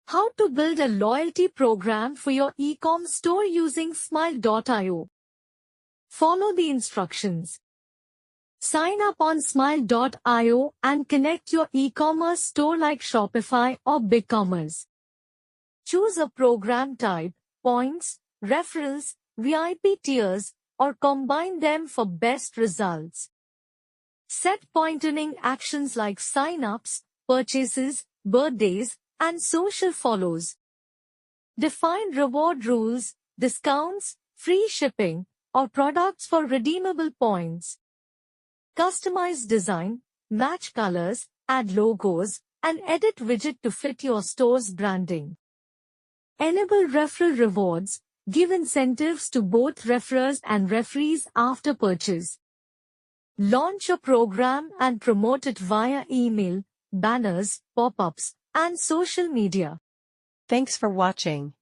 How to build a loyalty program for your Ecom store using Smile.io. Follow the instructions. Sign up on Smile.io and connect your e-commerce store like Shopify or BigCommerce. Choose a program type, points, referrals, VIP tiers, or combine them for best results. Set point-earning actions like sign-ups, purchases, birthdays, and social follows. Define reward rules, discounts, free shipping, or products for redeemable points. Customize design, match colors, add logos, and edit widget to fit your store's branding. Enable referral rewards, give incentives to both referrers and referees after purchase. Launch a program and promote it via email, banners, pop-ups, and social media. Thanks for watching.